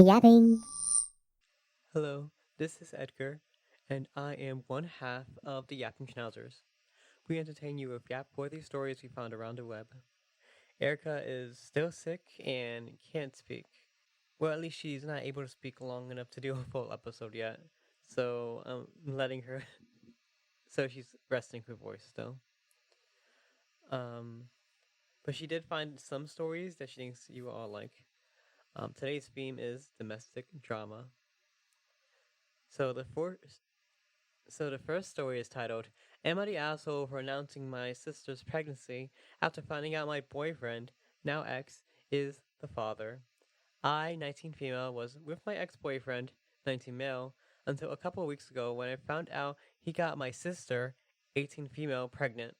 Yapping. Hello, this is Edgar, and I am one half of the Yapping Schnauzers. We entertain you with yap-worthy stories we found around the web. Erika is still sick and can't speak. Well, at least she's not able to speak long enough to do a full episode yet, so I'm letting her. So she's resting her voice still. Um, but she did find some stories that she thinks you will all like. Today's theme is domestic drama. So the first So the first story is titled, Am I the asshole for announcing my sister's pregnancy after finding out my boyfriend, now ex, is the father? I, 19 female, was with my ex-boyfriend, 19 male, until a couple of weeks ago when I found out he got my sister, 18 female, pregnant.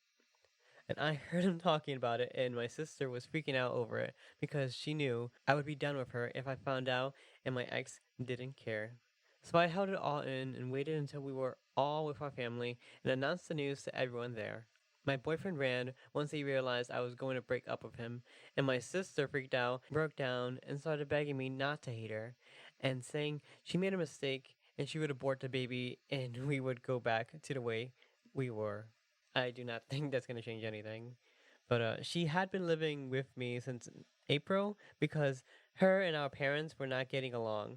And I heard him talking about it, and my sister was freaking out over it because she knew I would be done with her if I found out, and my ex didn't care. So I held it all in and waited until we were all with our family and announced the news to everyone there. My boyfriend ran once he realized I was going to break up with him, and my sister freaked out, broke down, and started begging me not to hate her, and saying she made a mistake and she would abort the baby and we would go back to the way we were. I do not think that's going to change anything. But she had been living with me since April because her and our parents were not getting along.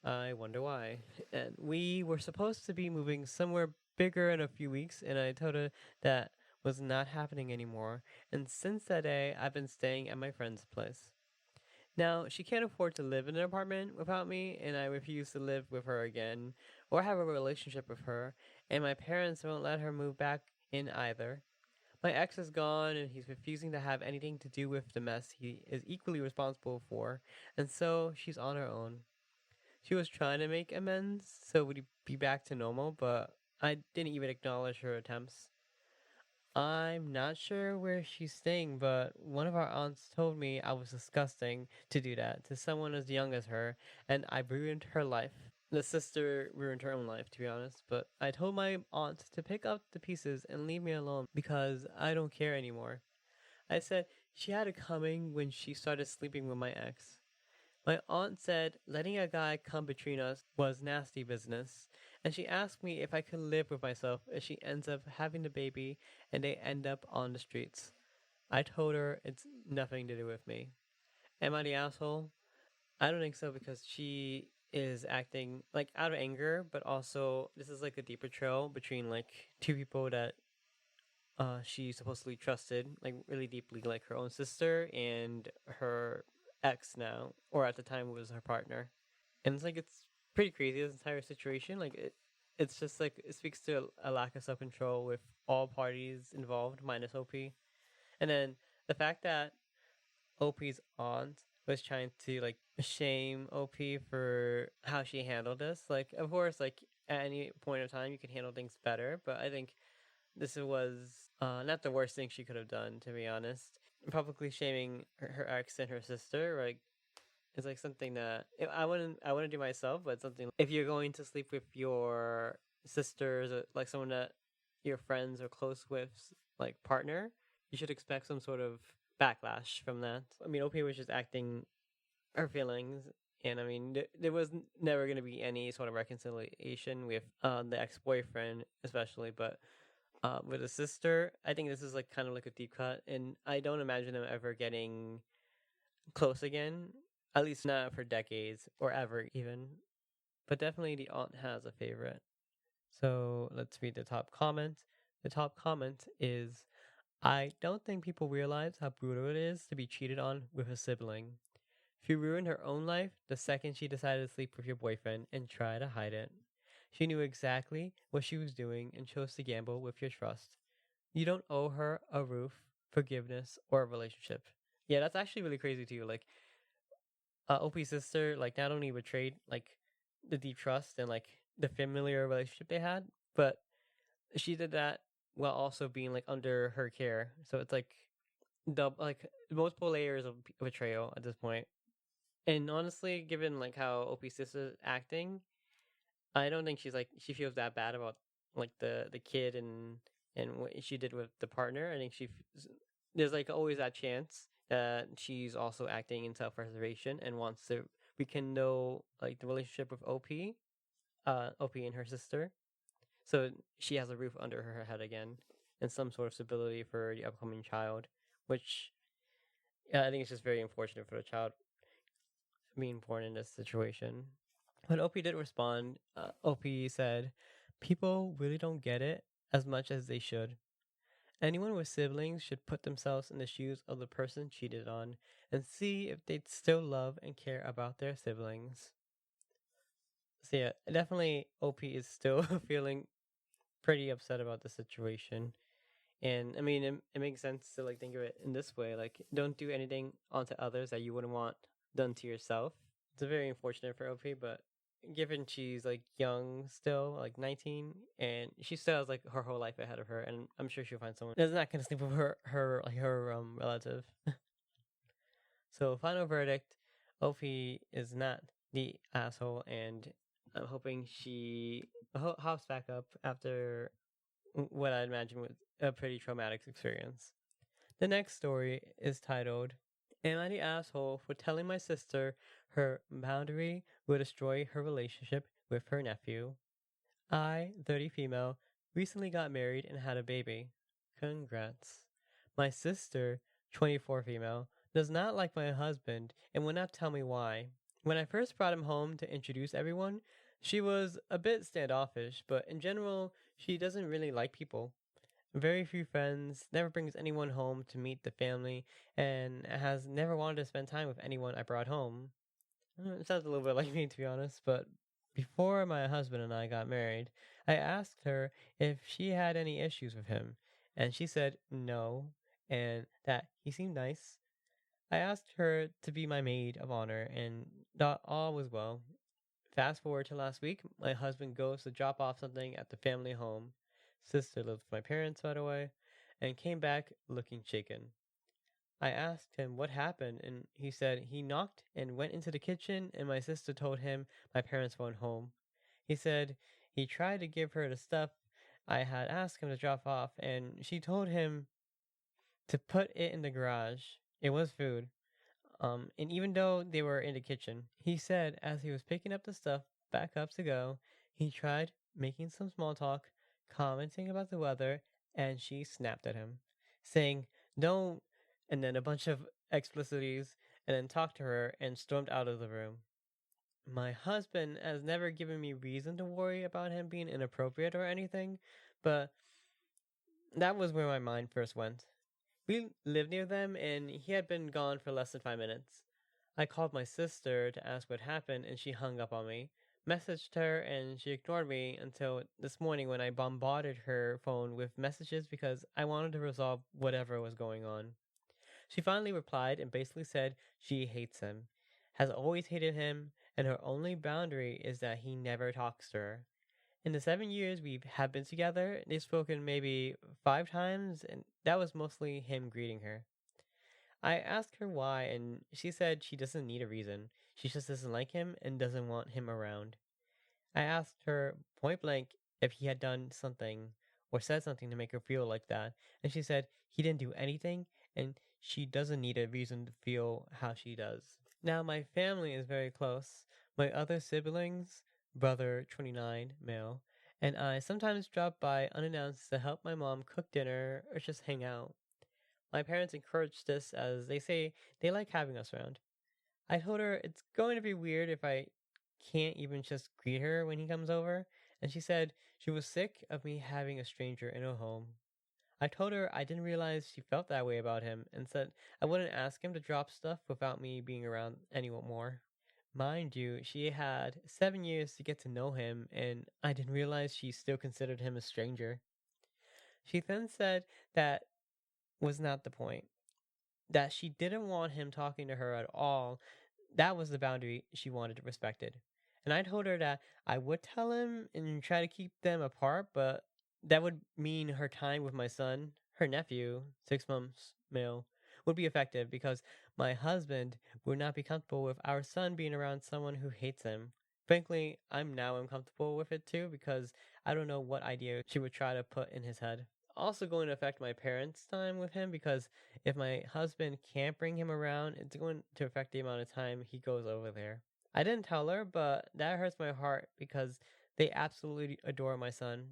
I wonder why. And we were supposed to be moving somewhere bigger in a few weeks, and I told her that was not happening anymore. And since that day, I've been staying at my friend's place. Now, she can't afford to live in an apartment without me, and I refuse to live with her again or have a relationship with her, and my parents won't let her move back in either. My ex is gone, and he's refusing to have anything to do with the mess he is equally responsible for, and so she's on her own. She was trying to make amends so we'd be back to normal, but I didn't even acknowledge her attempts. I'm not sure where she's staying, but one of our aunts told me I was disgusting to do that to someone as young as her, and I ruined her life. The sister ruined her own life, to be honest, but I told my aunt to pick up the pieces and leave me alone because I don't care anymore. I said she had it coming when she started sleeping with my ex. My aunt said letting a guy come between us was nasty business, and she asked me if I could live with myself if she ends up having the baby and they end up on the streets. I told her it's nothing to do with me. Am I the asshole? I don't think so because she is acting like out of anger, but also this is like a deeper trail between like two people that she supposedly trusted like really deeply, like her own sister and her ex now, or at the time it was her partner. And it's like it's pretty crazy this entire situation. It's just like it speaks to a lack of self control with all parties involved minus OP. And then the fact that OP's aunt was trying to like shame OP for how she handled this. Like, of course, like at any point of time you can handle things better, but I think this was not the worst thing she could have done, to be honest. Publicly shaming her ex and her sister, like, is like something that I wouldn't do myself, but something if you're going to sleep with your sisters or like someone that your friends are close with, like partner, you should expect some sort of backlash from that. I mean, OP was just acting her feelings, and I mean, there was never going to be any sort of reconciliation with the ex boyfriend, especially, but with a sister, I think this is like kind of like a deep cut, and I don't imagine them ever getting close again. At least not for decades or ever even. But definitely the aunt has a favorite. So let's read the top comment. The top comment is, I don't think people realize how brutal it is to be cheated on with a sibling. She ruined her own life the second she decided to sleep with your boyfriend and try to hide it. She knew exactly what she was doing and chose to gamble with your trust. You don't owe her a roof, forgiveness, or a relationship. Yeah, that's actually really crazy too. Like, OP's sister, like, not only betrayed, like, the deep trust and, like, the familiar relationship they had, but she did that while also being, like, under her care. So it's, like, like, multiple layers of betrayal at this point. And honestly, given, like, how OP's sister's acting, I don't think she's, like, she feels that bad about, like, the kid and what she did with the partner. I think there's like always that chance that she's also acting in self preservation and wants to rekindle like the relationship with OP and her sister. So she has a roof under her head again and some sort of stability for the upcoming child, which I think it's just very unfortunate for the child being born in this situation. When OP did respond, OP said, "People really don't get it as much as they should. Anyone with siblings should put themselves in the shoes of the person cheated on and see if they'd still love and care about their siblings." So yeah, definitely OP is still feeling pretty upset about the situation. And I mean, it makes sense to like think of it in this way: like, don't do anything onto others that you wouldn't want done to yourself. It's very unfortunate for OP, but given she's like young still, like 19, and she still has like her whole life ahead of her, and I'm sure she'll find someone that's not gonna sleep with her relative. So final verdict: OP is not the asshole, and I'm hoping she hops back up after what I imagine was a pretty traumatic experience. The next story is titled, "Am I the asshole for telling my sister her boundary will destroy her relationship with her nephew? I, 30 female, recently got married and had a baby. Congrats. My sister, 24 female, does not like my husband and will not tell me why. When I first brought him home to introduce everyone, she was a bit standoffish, but in general, she doesn't really like people. Very few friends, never brings anyone home to meet the family, and has never wanted to spend time with anyone I brought home. It sounds a little bit like me, to be honest, but before my husband and I got married, I asked her if she had any issues with him, and she said no, and that he seemed nice. I asked her to be my maid of honor, and thought all was well. Fast forward to last week, my husband goes to drop off something at the family home. Sister lived with my parents, by the way, and came back looking shaken. I asked him what happened, and he said he knocked and went into the kitchen, and my sister told him my parents weren't home. He said he tried to give her the stuff I had asked him to drop off, and she told him to put it in the garage. It was food. And even though they were in the kitchen, he said as he was picking up the stuff back up to go, he tried making some small talk, commenting about the weather, and she snapped at him, saying, "Don't," and then a bunch of explicities, and then talked to her and stormed out of the room. My husband has never given me reason to worry about him being inappropriate or anything, but that was where my mind first went. We lived near them, and he had been gone for less than 5 minutes. I called my sister to ask what happened, and she hung up on me. Messaged her, and she ignored me until this morning when I bombarded her phone with messages because I wanted to resolve whatever was going on. She finally replied and basically said she hates him, has always hated him, and her only boundary is that he never talks to her. In the 7 years we have been together, they've spoken maybe 5 times, and that was mostly him greeting her. I asked her why, and she said she doesn't need a reason. She just doesn't like him and doesn't want him around. I asked her point blank if he had done something or said something to make her feel like that, and she said he didn't do anything and she doesn't need a reason to feel how she does. Now, my family is very close. My other siblings, brother 29, male, and I sometimes drop by unannounced to help my mom cook dinner or just hang out. My parents encourage this as they say they like having us around. I told her it's going to be weird if I can't even just greet her when he comes over, and she said she was sick of me having a stranger in her home. I told her I didn't realize she felt that way about him and said I wouldn't ask him to drop stuff without me being around anymore. Mind you, she had 7 years to get to know him, and I didn't realize she still considered him a stranger. She then said that was not the point, that she didn't want him talking to her at all. That was the boundary she wanted respected. And I told her that I would tell him and try to keep them apart, but that would mean her time with my son, her nephew, 6 months male, would be affected because my husband would not be comfortable with our son being around someone who hates him. Frankly, I'm now uncomfortable with it too because I don't know what idea she would try to put in his head. Also going to affect my parents' time with him because if my husband can't bring him around, it's going to affect the amount of time he goes over there. I didn't tell her, but that hurts my heart because they absolutely adore my son.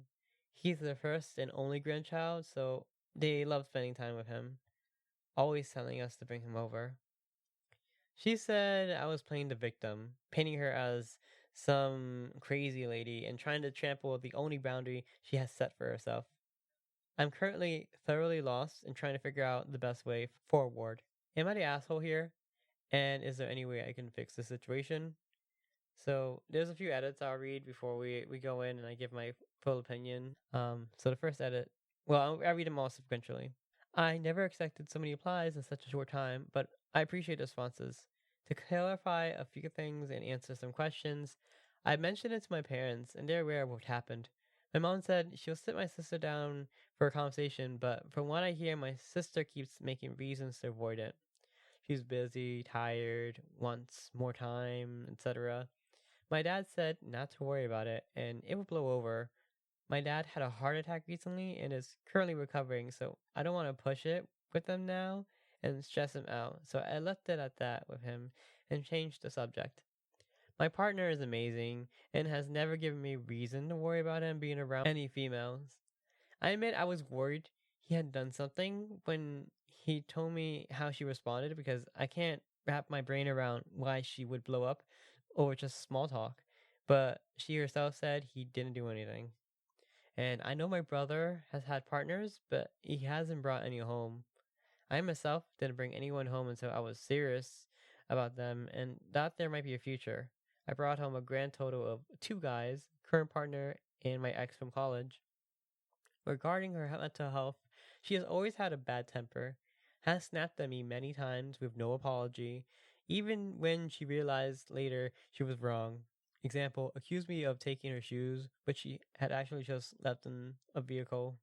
He's their first and only grandchild, so they love spending time with him, always telling us to bring him over. She said I was playing the victim, painting her as some crazy lady and trying to trample the only boundary she has set for herself. I'm currently thoroughly lost and trying to figure out the best way forward. Am I the asshole here? And is there any way I can fix the situation? So there's a few edits I'll read before we go in and I give my full opinion. So the first edit, well, I'll read them all sequentially. I never expected so many replies in such a short time, but I appreciate the responses. To clarify a few things and answer some questions, I mentioned it to my parents, and they're aware of what happened. My mom said she'll sit my sister down for a conversation, but from what I hear, my sister keeps making reasons to avoid it. She's busy, tired, wants more time, etc. My dad said not to worry about it, and it would blow over. My dad had a heart attack recently and is currently recovering, so I don't want to push it with them now and stress him out. So I left it at that with him and changed the subject. My partner is amazing and has never given me reason to worry about him being around any females. I admit I was worried he had done something when he told me how she responded because I can't wrap my brain around why she would blow up over just small talk. But she herself said he didn't do anything. And I know my brother has had partners, but he hasn't brought any home. I myself didn't bring anyone home until I was serious about them and thought there might be a future. I brought home a grand total of two guys, current partner, and my ex from college. Regarding her mental health, she has always had a bad temper, has snapped at me many times with no apology, even when she realized later she was wrong. Example, accused me of taking her shoes, but she had actually just left in a vehicle.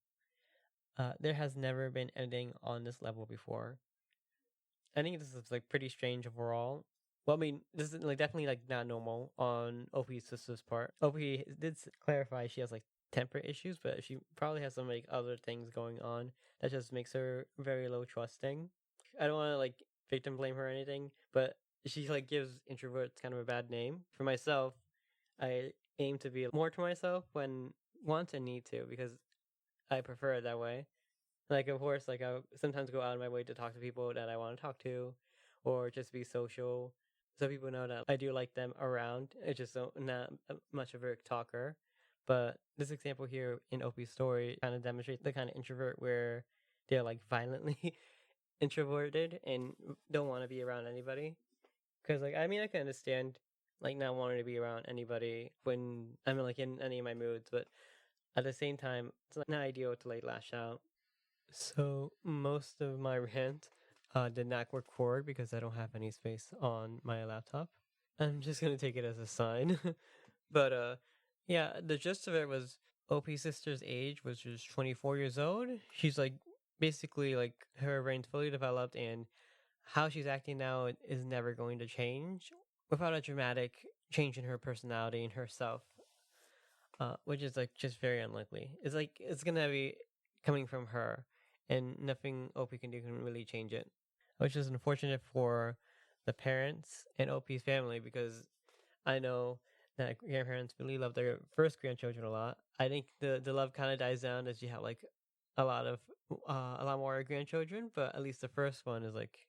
There has never been anything on this level before. I think this is like pretty strange overall. Well, I mean, this is like definitely like not normal on OP's sister's part. OP did clarify she has like temper issues, but she probably has some like other things going on that just makes her very low trusting. I don't want to like victim blame her or anything, but she like gives introverts kind of a bad name. For myself, I aim to be more to myself when want and need to because I prefer it that way. Like, of course, like I sometimes go out of my way to talk to people that I want to talk to, or just be social, so people know that I do like them around. It's just not much of a talker. But this example here in Opie's story kind of demonstrates the kind of introvert where they're like violently introverted and don't want to be around anybody. Because like I mean I can understand like not wanting to be around anybody when I'm like in any of my moods, but at the same time it's like not ideal to like lash out. So most of my rant did not record because I don't have any space on my laptop. I'm just gonna take it as a sign. But yeah, the gist of it was OP's sister's age was just 24 years old. She's like basically like her brain's fully developed and how she's acting now is never going to change without a dramatic change in her personality and herself, which is like just very unlikely. It's like it's gonna be coming from her, and nothing OP can do can really change it, which is unfortunate for the parents and OP's family because I know that grandparents really love their first grandchildren a lot. I think the love kind of dies down as you have like a lot of a lot more grandchildren, but at least the first one is like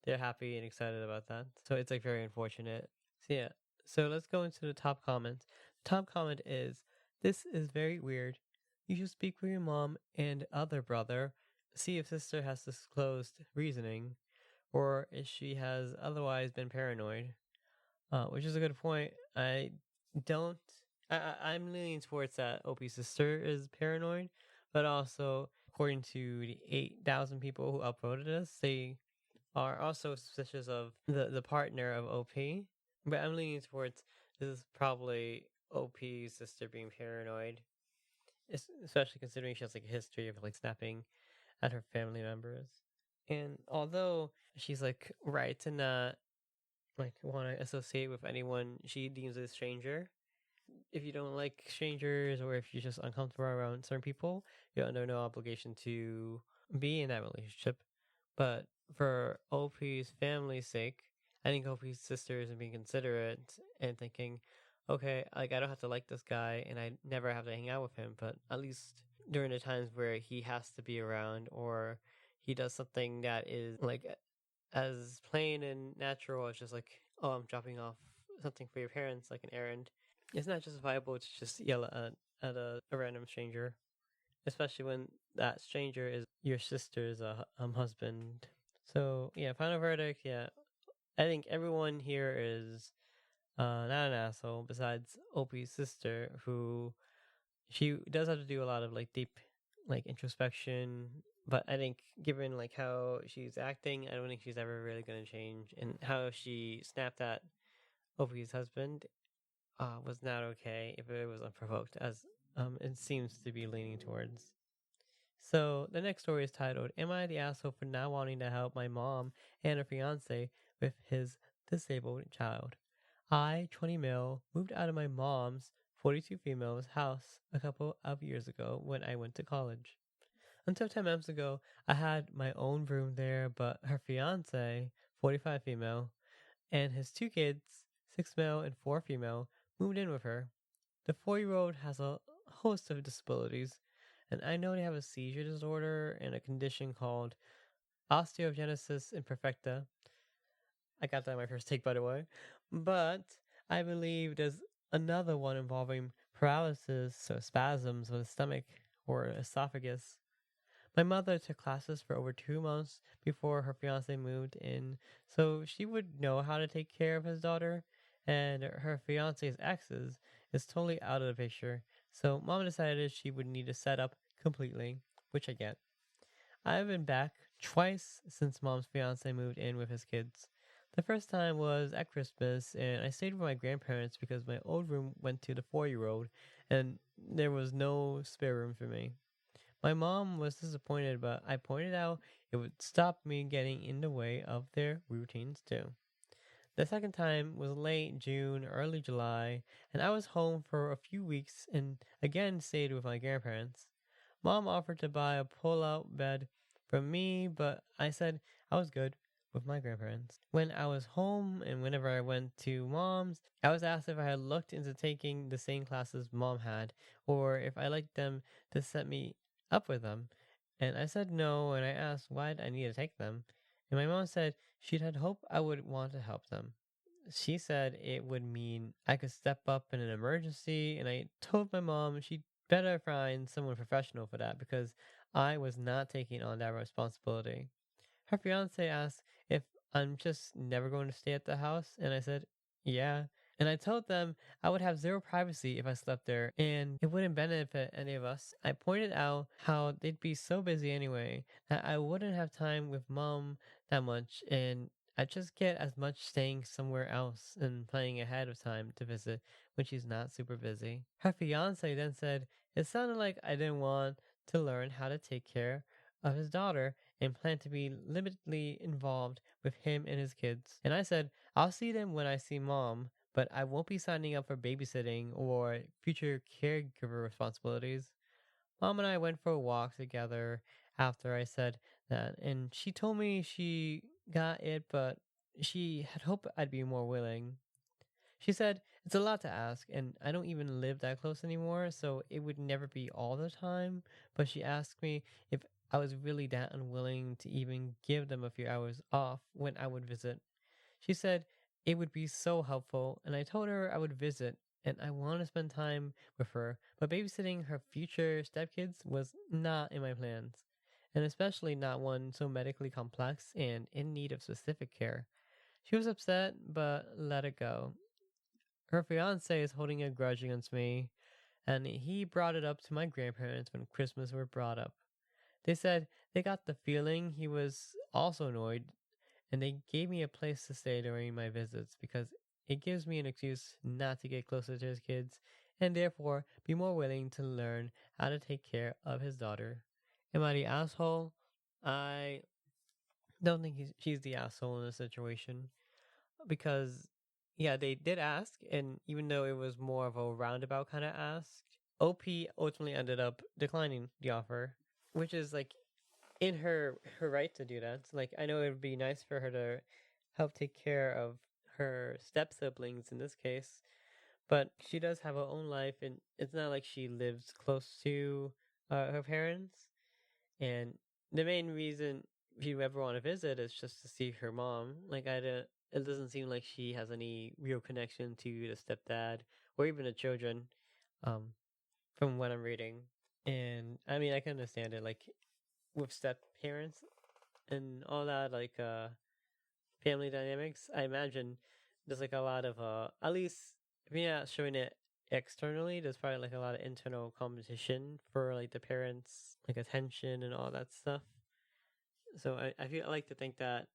they're happy and excited about that. So it's like very unfortunate. So yeah. So let's go into the top comment. The top comment is this is very weird. You should speak with your mom and other brother, see if sister has disclosed reasoning, or if she has otherwise been paranoid. Which is a good point. I don't. I'm leaning towards that Opie's sister is paranoid, but also according to the 8,000 people who upvoted us, they are also suspicious of the partner of OP. But I'm leaning towards this is probably OP's sister being paranoid, especially considering she has like a history of like snapping at her family members. And although she's like right to not like want to associate with anyone she deems a stranger, if you don't like strangers or if you're just uncomfortable around certain people, you're under no obligation to be in that relationship. But for OP's family's sake, I think Opie's sister isn't being considerate and thinking, okay, like I don't have to like this guy and I never have to hang out with him, but at least during the times where he has to be around or he does something that is like as plain and natural as just like, oh, I'm dropping off something for your parents, like an errand. It's not justifiable to just yell at a random stranger, especially when that stranger is your sister's husband. So yeah, final verdict. Yeah, I think everyone here is not an asshole besides Opie's sister, who she does have to do a lot of like deep like introspection. But I think given like how she's acting, I don't think she's ever really gonna change. And how she snapped at Opie's husband was not okay if it was unprovoked, as it seems to be leaning towards. So the next story is titled, Am I the Asshole for Not Wanting to Help My Mom and Her Fiance with His Disabled Child? I, 20 male, moved out of my mom's, 42 female's house a couple of years ago when I went to college. Until 10 months ago, I had my own room there, but her fiance, 45 female, and his two kids, 6 male and 4 female, moved in with her. The 4-year-old has a host of disabilities, and I know they have a seizure disorder and a condition called osteogenesis imperfecta. I got that in my first take, by the way. But I believe there's another one involving paralysis or spasms of the stomach or esophagus. My mother took classes for over 2 months before her fiance moved in, so she would know how to take care of his daughter, and her fiance's exes is totally out of the picture, so mom decided she would need to set up completely, which I get. I've been back twice since mom's fiance moved in with his kids. The first time was at Christmas, and I stayed with my grandparents because my old room went to the 4-year-old, and there was no spare room for me. My mom was disappointed, but I pointed out it would stop me getting in the way of their routines too. The second time was late June, early July, and I was home for a few weeks and again stayed with my grandparents. Mom offered to buy a pull out bed for me, but I said I was good with my grandparents. When I was home and whenever I went to mom's, I was asked if I had looked into taking the same classes mom had or if I liked them to set me up with them. And I said no, and I asked why I need to take them. And my mom said she'd had hoped I would want to help them. She said it would mean I could step up in an emergency, and I told my mom she'd better find someone professional for that because I was not taking on that responsibility. Her fiance asked if I'm just never going to stay at the house, and I said, yeah. And I told them I would have zero privacy if I slept there, and it wouldn't benefit any of us. I pointed out how they'd be so busy anyway that I wouldn't have time with mom that much, and I'd just get as much staying somewhere else and planning ahead of time to visit when she's not super busy. Her fiance then said it sounded like I didn't want to learn how to take care of his daughter and planned to be limitedly involved with him and his kids. And I said, I'll see them when I see mom, but I won't be signing up for babysitting or future caregiver responsibilities. Mom and I went for a walk together after I said that, and she told me she got it, but she had hoped I'd be more willing. She said, it's a lot to ask, and I don't even live that close anymore, so it would never be all the time. But she asked me if I was really that unwilling to even give them a few hours off when I would visit. She said it would be so helpful, and I told her I would visit, and I want to spend time with her, but babysitting her future stepkids was not in my plans, and especially not one so medically complex and in need of specific care. She was upset, but let it go. Her fiance is holding a grudge against me, and he brought it up to my grandparents when Christmas were brought up. They said they got the feeling he was also annoyed, and they gave me a place to stay during my visits because it gives me an excuse not to get closer to his kids and therefore be more willing to learn how to take care of his daughter. Am I the asshole? I don't think she's the asshole in this situation because yeah, they did ask, and even though it was more of a roundabout kind of ask, OP ultimately ended up declining the offer, which is like in her right to do that. Like I know it would be nice for her to help take care of her step siblings in this case, but she does have her own life, and it's not like she lives close to her parents. And the main reason if you ever want to visit is just to see her mom. Like it doesn't seem like she has any real connection to the stepdad or even the children, um, from what I'm reading. And I mean, I can understand it, like with step parents and all that, like family dynamics. I imagine there's like a lot of at least if you're not showing it externally, there's probably like a lot of internal competition for like the parents, like attention and all that stuff. So I like to think that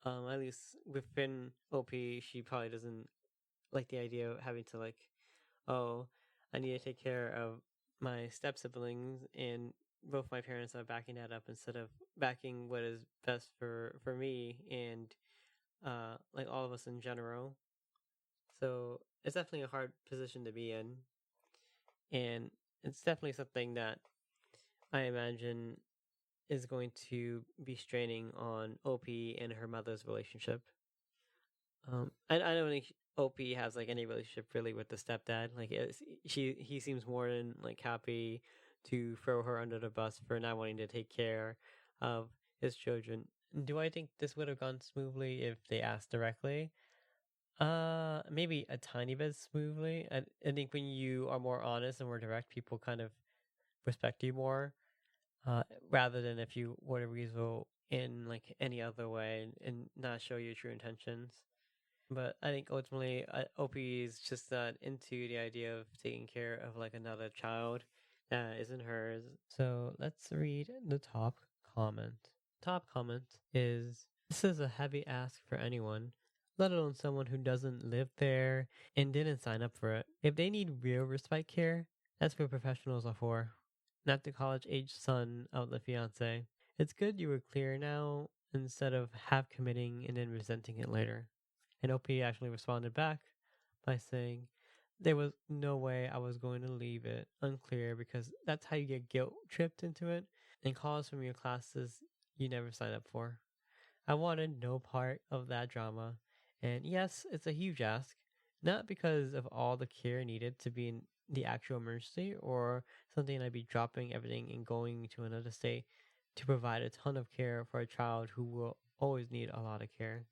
at least within OP, she probably doesn't like the idea of having to like, oh, I need to take care of my step siblings, and both my parents are backing that up instead of backing what is best for me and like all of us in general. So it's definitely a hard position to be in, and it's definitely something that I imagine is going to be straining on OP and her mother's relationship. I don't think OP has like any relationship really with the stepdad. Like he seems more than like happy to throw her under the bus for not wanting to take care of his children. Do I think this would have gone smoothly if they asked directly? Maybe a tiny bit smoothly. I think when you are more honest and more direct, people kind of respect you more. Rather than if you were to weasel in like any other way and not show your true intentions. But I think ultimately, Opie is just not into the idea of taking care of like another child that isn't hers. So let's read the top comment. Top comment is, this is a heavy ask for anyone, let alone someone who doesn't live there and didn't sign up for it. If they need real respite care, that's what professionals are for, not the college age son of the fiance. It's good you were clear now instead of half committing and then resenting it later. And OP actually responded back by saying, there was no way I was going to leave it unclear because that's how you get guilt tripped into it and calls from your classes you never signed up for. I wanted no part of that drama. And yes, it's a huge ask, not because of all the care needed to be in the actual emergency or something I'd be dropping everything and going to another state to provide a ton of care for a child who will always need a lot of care.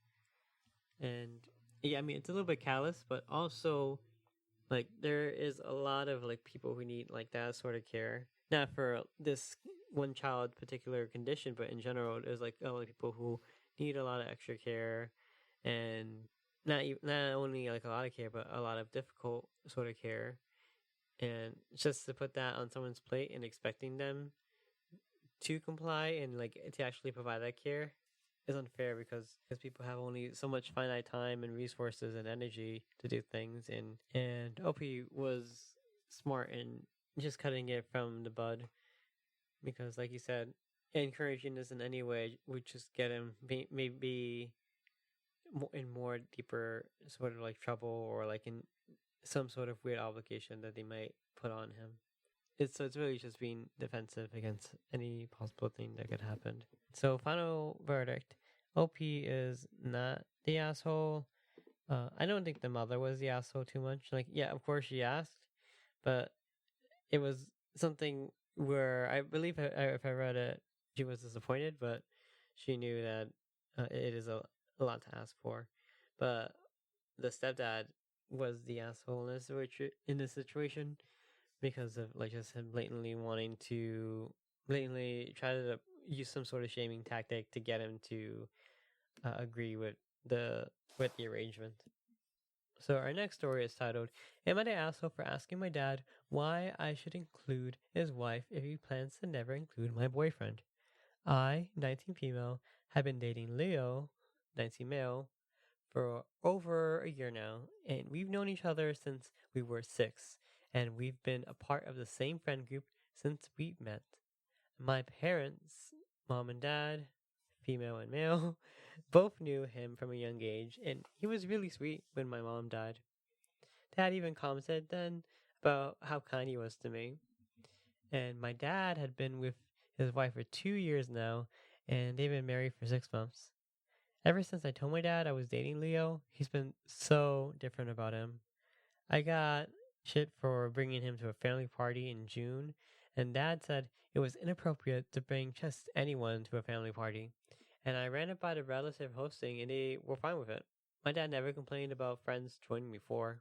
And yeah, I mean, it's a little bit callous, but also like there is a lot of like people who need like that sort of care. Not for this one child particular condition, but in general, there's like a lot of people who need a lot of extra care, and not only like a lot of care, but a lot of difficult sort of care. And just to put that on someone's plate and expecting them to comply and like to actually provide that care is unfair because people have only so much finite time and resources and energy to do things, and OP was smart in just cutting it from the bud because like you said, encouraging this in any way would just get him maybe in more deeper sort of like trouble or like in some sort of weird obligation that they might put on him. It's really just being defensive against any possible thing that could happen. So final verdict: OP is not the asshole. I don't think the mother was the asshole too much. Like, yeah, of course she asked, but it was something where I believe if I read it, she was disappointed, but she knew that it is a lot to ask for. But the stepdad was the asshole in this situation because of like just him blatantly wanting to blatantly try to use some sort of shaming tactic to get him to agree the with the arrangement. So our next story is titled, Am I the asshole for asking my dad why I should include his wife if he plans to never include my boyfriend? I, 19 female, have been dating Leo, 19 male, for over a year now, and we've known each other since we were 6, and we've been a part of the same friend group since we met. My parents, mom and dad, female and male, both knew him from a young age, and he was really sweet when my mom died. Dad even commented then about how kind he was to me. And my dad had been with his wife for 2 years now, and they've been married for 6 months. Ever since I told my dad I was dating Leo, he's been so different about him. I got shit for bringing him to a family party in June, and dad said it was inappropriate to bring just anyone to a family party. And I ran it by the relative hosting, and they were fine with it. My dad never complained about friends joining me for.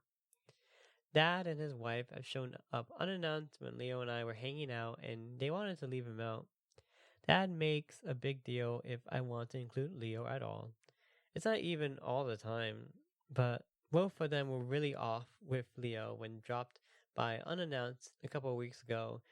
Dad and his wife have shown up unannounced when Leo and I were hanging out, and they wanted to leave him out. Dad makes a big deal if I want to include Leo at all. It's not even all the time, but both of them were really off with Leo when dropped by unannounced a couple of weeks ago,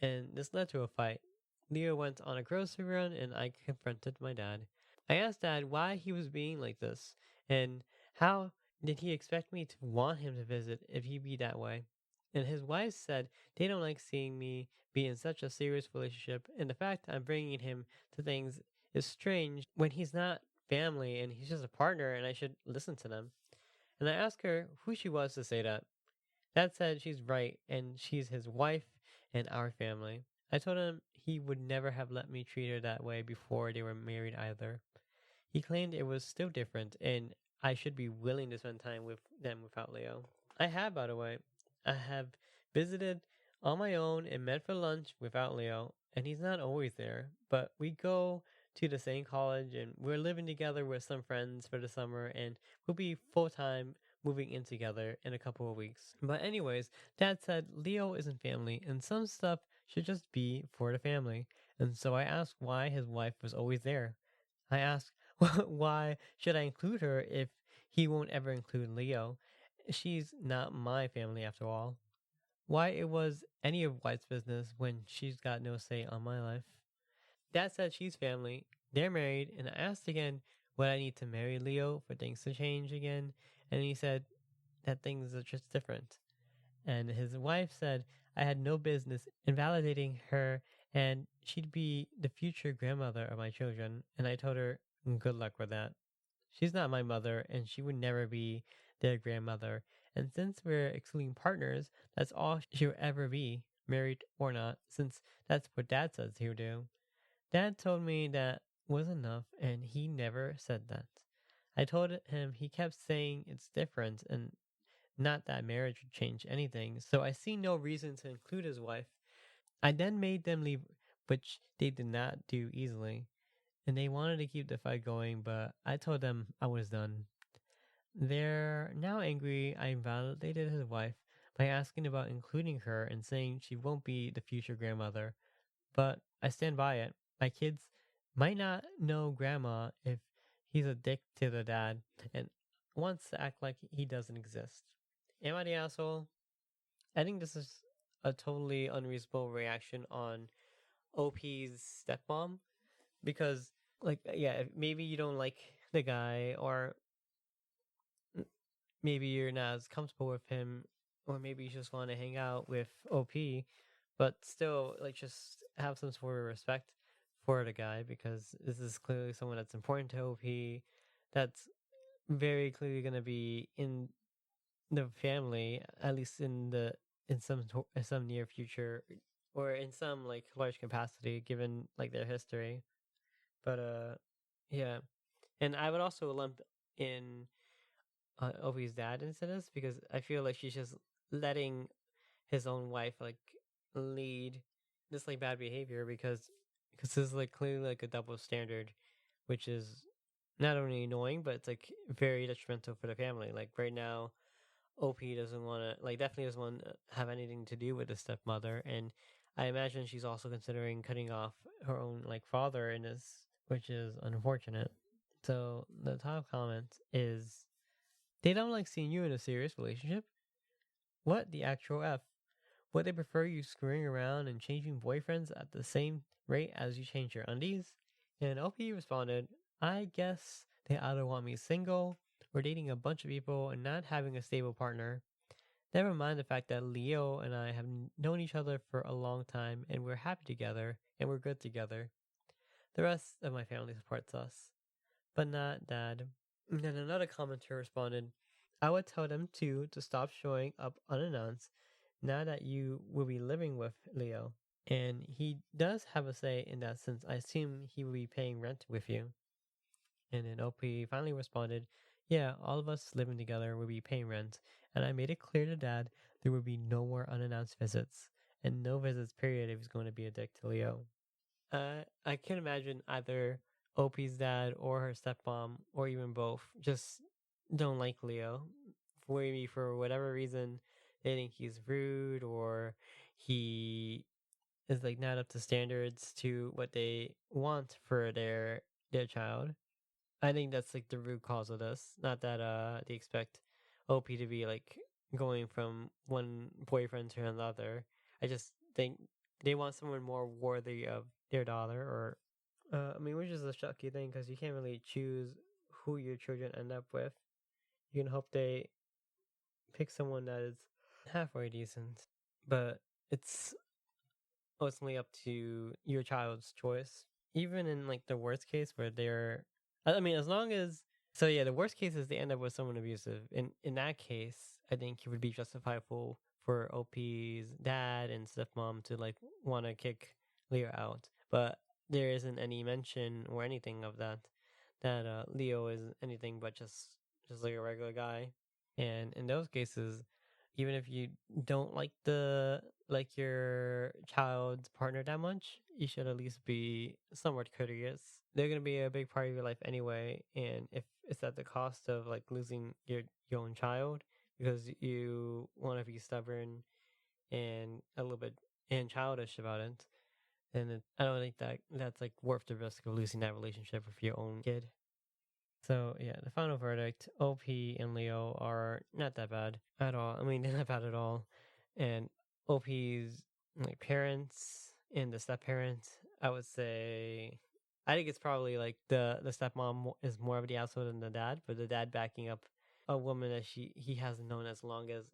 and this led to a fight. Leo went on a grocery run, and I confronted my dad. I asked Dad why he was being like this, and how did he expect me to want him to visit if he be that way. And his wife said they don't like seeing me be in such a serious relationship, and the fact I'm bringing him to things is strange when he's not family and he's just a partner, and I should listen to them. And I asked her who she was to say that. Dad said she's right, and she's his wife and our family. I told him he would never have let me treat her that way before they were married either. He claimed it was still different, and I should be willing to spend time with them without Leo. I have, by the way. I have visited on my own and met for lunch without Leo, and he's not always there. But we go to the same college, and we're living together with some friends for the summer, and we'll be full time moving in together in a couple of weeks. But, anyways, Dad said Leo isn't family, and some stuff should just be for the family. And so I asked why his wife was always there. I asked, why should I include her if he won't ever include Leo? She's not my family after all. Why it was any of White's business when she's got no say on my life? Dad said she's family. They're married, and I asked again would I need to marry Leo for things to change again, and he said that things are just different. And his wife said I had no business invalidating her and she'd be the future grandmother of my children. And I told her, good luck with that. She's not my mother and she would never be their grandmother. And since we're excluding partners, that's all she'll ever be, married or not, since that's what Dad says he'll do. Dad told me that was enough and he never said that. I told him he kept saying it's different and not that marriage would change anything, so I see no reason to include his wife. I then made them leave, which they did not do easily, and they wanted to keep the fight going, but I told them I was done. They're now angry I invalidated his wife by asking about including her and saying she won't be the future grandmother, but I stand by it. My kids might not know grandma if he's a dick to the dad and wants to act like he doesn't exist. Am I the asshole? I think this is a totally unreasonable reaction on OP's stepmom because, like, yeah, maybe you don't like the guy, or maybe you're not as comfortable with him, or maybe you just want to hang out with OP, but still, like, just have some sort of respect for the guy because this is clearly someone that's important to OP, that's very clearly going to be in the family, at least in some near future, or in some like large capacity, given like their history. But yeah, and I would also lump in Ovi's dad into this because I feel like she's just letting his own wife like lead this like bad behavior because this is like clearly like a double standard, which is not only annoying but it's like very detrimental for the family. Like right now OP doesn't want to, like, definitely doesn't want to have anything to do with the stepmother. And I imagine she's also considering cutting off her own, like, father in this, which is unfortunate. So the top comment is they don't like seeing you in a serious relationship. What the actual F? Would they prefer you screwing around and changing boyfriends at the same rate as you change your undies? And OP responded, I guess they either want me single or dating a bunch of people and not having a stable partner. Never mind the fact that Leo and I have known each other for a long time and we're happy together and we're good together. The rest of my family supports us, but not Dad. And then another commenter responded, I would tell them too to stop showing up unannounced now that you will be living with Leo. And he does have a say in that since I assume he will be paying rent with you. And then OP finally responded, "Yeah, all of us living together would be paying rent, and I made it clear to Dad there would be no more unannounced visits, and no visits, period, if he's going to be a dick to Leo." I can imagine either OP's dad or her stepmom, or even both, just don't like Leo. Maybe for whatever reason, they think he's rude or he is like not up to standards to what they want for their child. I think that's like the root cause of this. Not that they expect OP to be like going from one boyfriend to another. I just think they want someone more worthy of their daughter. Or I mean, which is a shocky thing because you can't really choose who your children end up with. You can hope they pick someone that is halfway decent, but it's ultimately up to your child's choice. Even in like the worst case where they're, I mean, as long as, so yeah, the worst case is they end up with someone abusive. In that case, I think it would be justifiable for OP's dad and stepmom to like want to kick Leo out. But there isn't any mention or anything of that. That Leo is anything but just like a regular guy. And in those cases, even if you don't like your child's partner that much, you should at least be somewhat courteous. They're gonna be a big part of your life anyway, and if it's at the cost of like losing your own child because you want to be stubborn and a little bit and childish about it, then I don't think that's like worth the risk of losing that relationship with your own kid. So yeah, the final verdict: OP and Leo are not that bad at all. I mean, they're not bad at all. And OP's like parents and the step parents, I would say, I think it's probably like the stepmom is more of the asshole than the dad, but the dad backing up a woman that he hasn't known as long as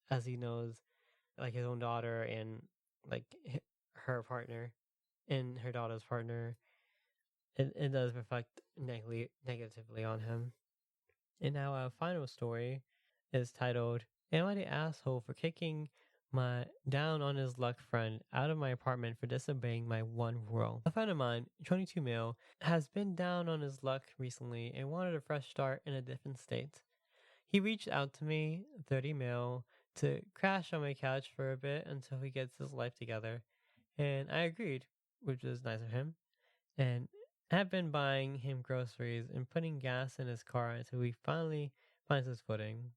as he knows like his own daughter and like her partner and her daughter's partner, it does reflect negatively on him. And now our final story is titled, "Am I the asshole for kicking my down on his luck friend out of my apartment for disobeying my one rule?" A friend of mine, 22 male, has been down on his luck recently and wanted a fresh start in a different state. He reached out to me, 30 male, to crash on my couch for a bit until he gets his life together. And I agreed, which was nice of him, and have been buying him groceries and putting gas in his car until he finally finds his footing.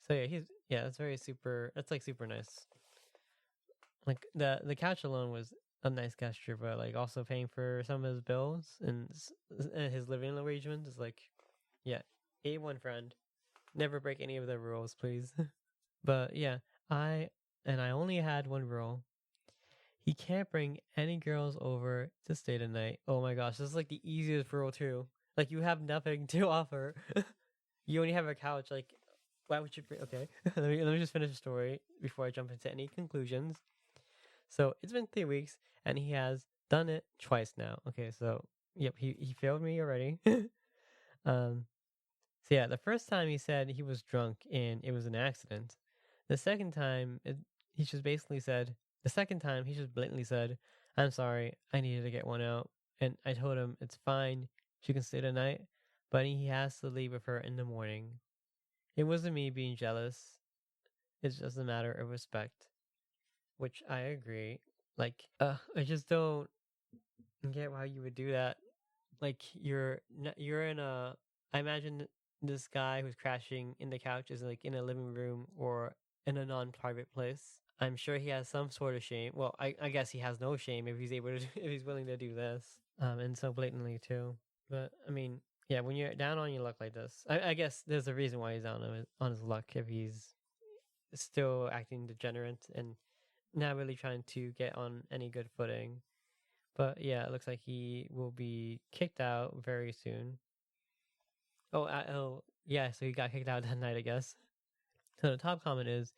So yeah, that's very super. That's like super nice. Like the couch alone was a nice gesture, but like also paying for some of his bills and his living arrangements is like, yeah, A1 friend. Never break any of the rules, please. But yeah, I only had one rule. He can't bring any girls over to stay the night. Oh my gosh, this is like the easiest rule too. Like you have nothing to offer. You only have a couch. Like, why would you bring? Okay, let me just finish the story before I jump into any conclusions. So it's been 3 weeks, and he has done it twice now. Okay, so yep, he failed me already. um, so yeah, the first time he said he was drunk and it was an accident. The second time, he just basically said, the second time he just blatantly said, "I'm sorry, I needed to get one out." And I told him it's fine, she can stay the night, but he has to leave with her in the morning. It wasn't me being jealous. It's just a matter of respect, which I agree. Like, I just don't get why you would do that. Like you're in a, I imagine this guy who's crashing in the couch is like in a living room or in a non-private place. I'm sure he has some sort of shame. Well, I guess he has no shame if he's able to if he's willing to do this. And so blatantly too. But I mean, yeah, when you're down on your luck like this, I guess there's a reason why he's down on his luck if he's still acting degenerate and not really trying to get on any good footing. But yeah, it looks like he will be kicked out very soon. Oh, yeah, so he got kicked out that night, I guess. So the top comment is,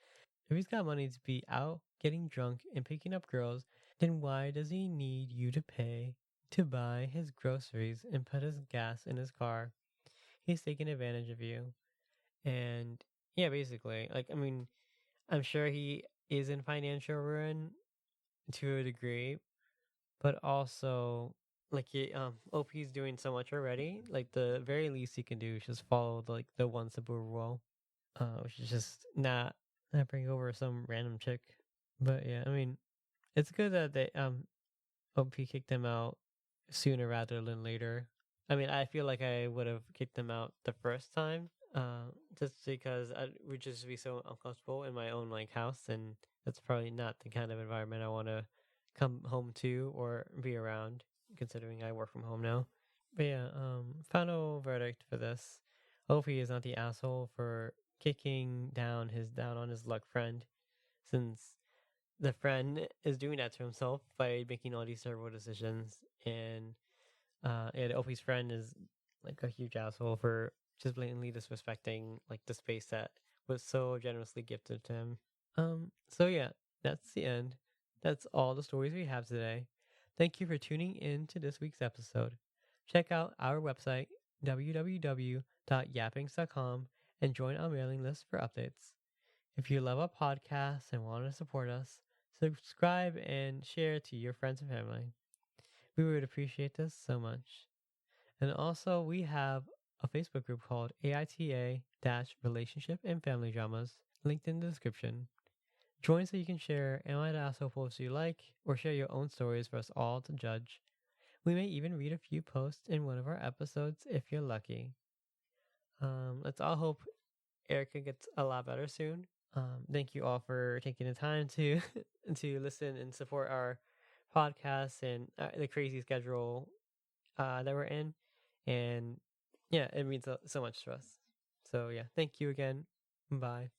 if he's got money to be out getting drunk and picking up girls, then why does he need you to pay to buy his groceries and put his gas in his car? He's taking advantage of you. And yeah, basically, like, I mean, I'm sure he is in financial ruin to a degree, but also like OP's doing so much already. Like the very least he can do is just follow the one Sabu rule, which is just not bring over some random chick. But yeah, I mean, it's good that they OP kicked them out sooner rather than later. I mean, I feel like I would have kicked them out the first time, just because I would just be so uncomfortable in my own like house, and that's probably not the kind of environment I want to come home to or be around, considering I work from home now. But yeah, final verdict for this: Opie is not the asshole for kicking down on his luck friend, since the friend is doing that to himself by making all these terrible decisions, and Opie's friend is like a huge asshole for just blatantly disrespecting like the space that was so generously gifted to him. So yeah, that's the end. That's all the stories we have today. Thank you for tuning in to this week's episode. Check out our website, www.yappings.com, and join our mailing list for updates. If you love our podcast and want to support us, subscribe and share to your friends and family. We would appreciate this so much. And also, we have a Facebook group called AITA Relationship and Family Dramas, linked in the description. Join so you can share Am I the Asshole posts you like, or share your own stories for us all to judge. We may even read a few posts in one of our episodes if you're lucky. Let's all hope Erika gets a lot better soon. Thank you all for taking the time to to listen and support our podcast and the crazy schedule that we're in. And yeah, it means so much to us. So yeah, thank you again. Bye.